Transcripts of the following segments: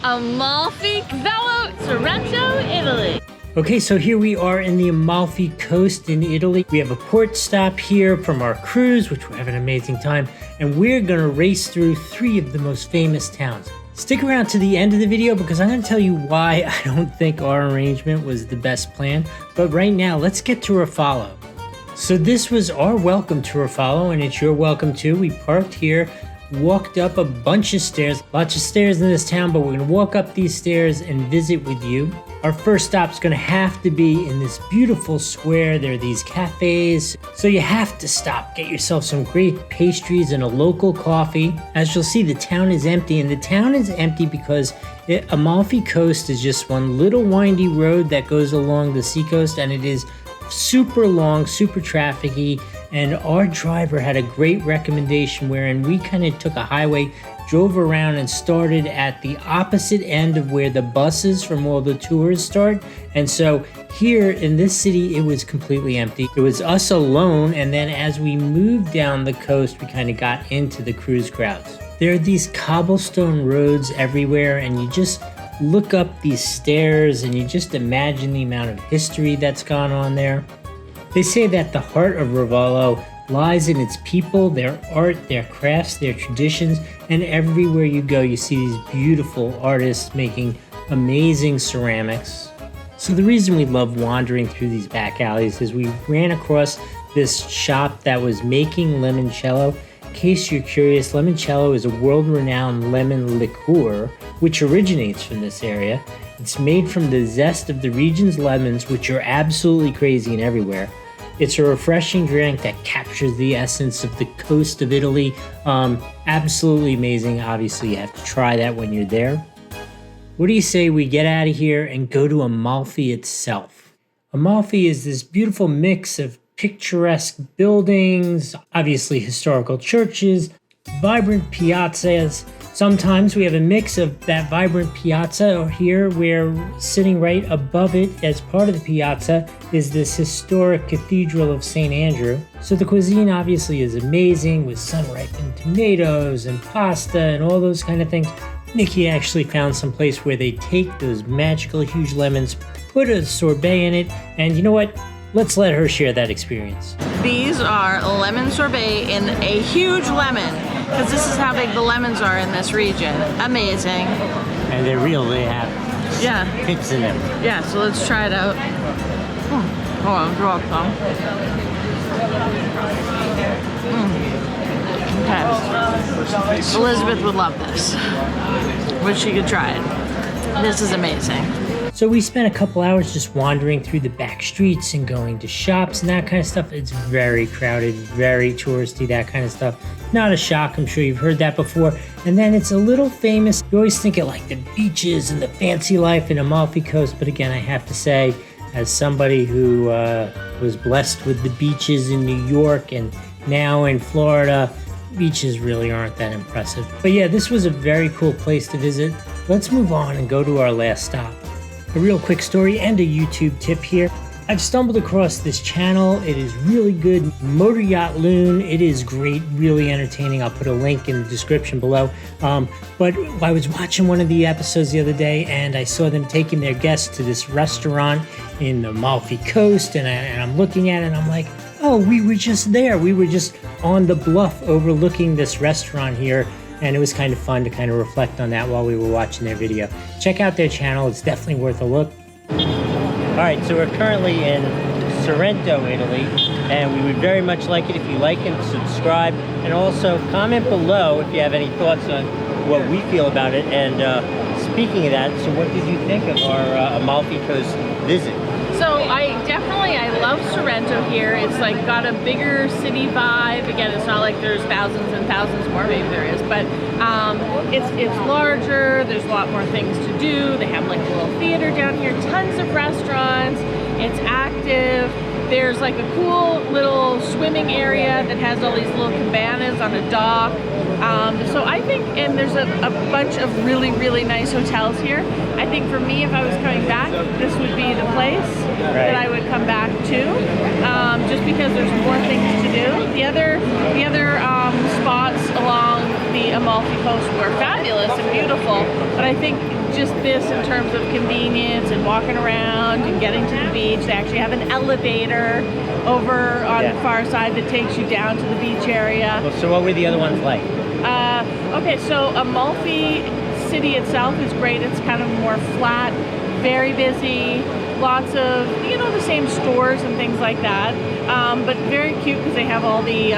Amalfi Coast, Sorrento, Italy. Okay, so here we are in the Amalfi Coast in Italy. We have a port stop here from our cruise, which we're having an amazing time, and we're gonna race through 3 of the most famous towns. Stick around to the end of the video because I'm gonna tell you why I don't think our arrangement was the best plan. But right now, let's get to Rufolo. So this was our welcome to Rufolo, and it's your welcome too. We parked here, walked up a bunch of stairs, lots of stairs in this town, but we're gonna walk up these stairs and visit with you. Our first stop's gonna have to be in this beautiful square. There are these cafes, so you have to stop, get yourself some great pastries and a local coffee. As you'll see, the town is empty, and the town is empty because Amalfi Coast is just one little windy road that goes along the seacoast, and it is super long, super trafficy, and our driver had a great recommendation wherein we kind of took a highway, drove around, and started at the opposite end of where the buses from all the tours start. And so here in this city, it was completely empty. It was us alone, and then as we moved down the coast, we kind of got into the cruise crowds. There are these cobblestone roads everywhere, and you just look up these stairs and you just imagine the amount of history that's gone on there. They say that the heart of Ravello lies in its people, their art, their crafts, their traditions, and everywhere you go you see these beautiful artists making amazing ceramics. So the reason we love wandering through these back alleys is we ran across this shop that was making limoncello. In case you're curious, limoncello is a world-renowned lemon liqueur which originates from this area. It's made from the zest of the region's lemons, which are absolutely crazy and everywhere. It's a refreshing drink that captures the essence of the coast of Italy. Absolutely amazing. Obviously, you have to try that when you're there. What do you say we get out of here and go to Amalfi itself? Amalfi is this beautiful mix of picturesque buildings, obviously historical churches, vibrant piazzas. Sometimes we have a mix of that vibrant piazza, or here we're sitting right above it as part of the piazza is this historic Cathedral of St. Andrew. So the cuisine obviously is amazing with sun-ripened tomatoes and pasta and all those kind of things. NIKI actually found some place where they take those magical huge lemons, put a sorbet in it, and you know what? Let's let her share that experience. These are lemon sorbet in a huge lemon, because this is how big the lemons are in this region. Amazing. And they're real, they have pits in them. Yeah, so let's try it out. Hold on, draw some. Okay. Elizabeth would love this. Wish she could try it. This is amazing. So we spent a couple hours just wandering through the back streets and going to shops and that kind of stuff. It's very crowded, very touristy, that kind of stuff. Not a shock, I'm sure you've heard that before. And then it's a little famous. You always think of like the beaches and the fancy life in Amalfi Coast, but again, I have to say, as somebody who was blessed with the beaches in New York and now in Florida, beaches really aren't that impressive. But yeah, this was a very cool place to visit. Let's move on and go to our last stop. A real quick story and a YouTube tip here. I've stumbled across this channel. It is really good. Motor Yacht Loon. It is great, really entertaining. I'll put a link in the description below. But I was watching one of the episodes the other day and I saw them taking their guests to this restaurant in the Amalfi Coast, and I'm looking at it and I'm like, oh, we were just there. We were just on the bluff overlooking this restaurant here. And it was kind of fun to kind of reflect on that while we were watching their video. Check out their channel, it's definitely worth a look. All right, so we're currently in Sorrento, Italy, and we would very much like it if you like and subscribe, and also comment below if you have any thoughts on what we feel about it. And speaking of that, so what did you think of our Amalfi Coast visit? So I love Sorrento here. It's like got a bigger city vibe. Again, it's not like there's thousands and thousands more, maybe there is, but it's larger. There's a lot more things to do. They have like a little theater down here, tons of restaurants. It's active. There's like a cool little swimming area that has all these little cabanas on a dock. So I think, and there's a bunch of really, really nice hotels here. I think for me, if I was coming back, this would be the place that I would come back to, just because there's more things to do. The other spots along the Amalfi Coast were fabulous and beautiful, but I think just this in terms of convenience and walking around and getting to the beach. They actually have an elevator over on the far side that takes you down to the beach area. Well, so what were the other ones like? Okay, so Amalfi city itself is great. It's kind of more flat, very busy, lots of, you know, the same stores and things like that. But very cute because they have all the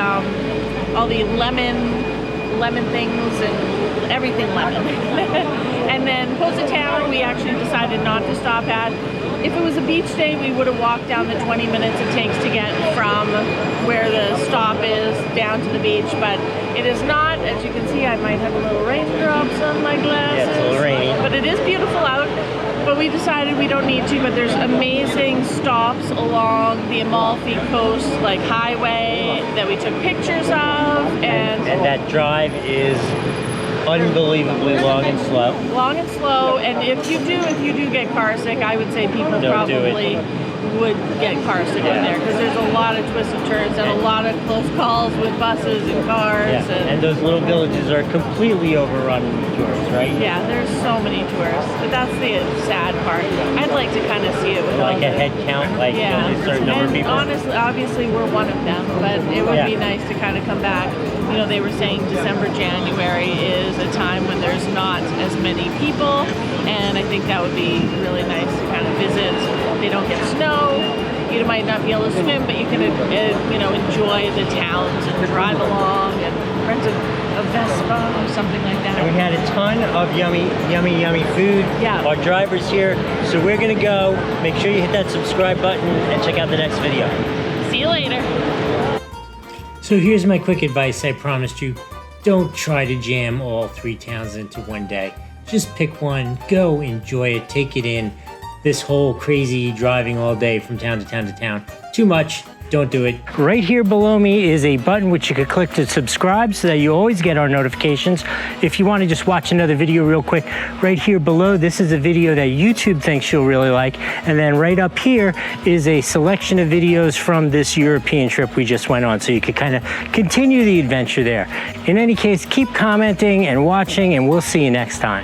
lemon things and everything lemon. And then Positano, we actually decided not to stop at. If it was a beach day, we would have walked down the 20 minutes it takes to get from where the stop is down to the beach, but it is not. As you can see, I might have a little raindrops on my glasses. Yeah, it's a little rainy. But it is beautiful out. But we decided we don't need to, but there's amazing stops along the Amalfi Coast, like highway, that we took pictures of. And that drive is unbelievably long and slow. Long and slow, and if you do get car sick, I would say people probably would get car sick in there because there's a lot of twists and turns and a lot of close calls with buses and cars. Yeah. And those little villages are completely overrun with tourists, right? Yeah, there's so many tourists, but that's the sad part. I'd like to kind of see it with like a head count, like a certain number of people. Honestly, obviously we're one of them, but it would be nice to kind of come back. You know, they were saying December, January is a time when there's not as many people, and I think that would be really nice to kind of visit. They don't get snow. You might not be able to swim, but you can, you know, enjoy the towns and drive along and rent a Vespa or something like that. And we had a ton of yummy food. Yeah. Our driver's here, so we're gonna go. Make sure you hit that subscribe button and check out the next video. See you later. So here's my quick advice I promised you. Don't try to jam all 3 towns into one day. Just pick one, go enjoy it, take it in. This whole crazy driving all day from town to town to town. Too much, don't do it. Right here below me is a button which you could click to subscribe so that you always get our notifications. If you want to just watch another video real quick, right here below, this is a video that YouTube thinks you'll really like. And then right up here is a selection of videos from this European trip we just went on, so you could kind of continue the adventure there. In any case, keep commenting and watching, and we'll see you next time.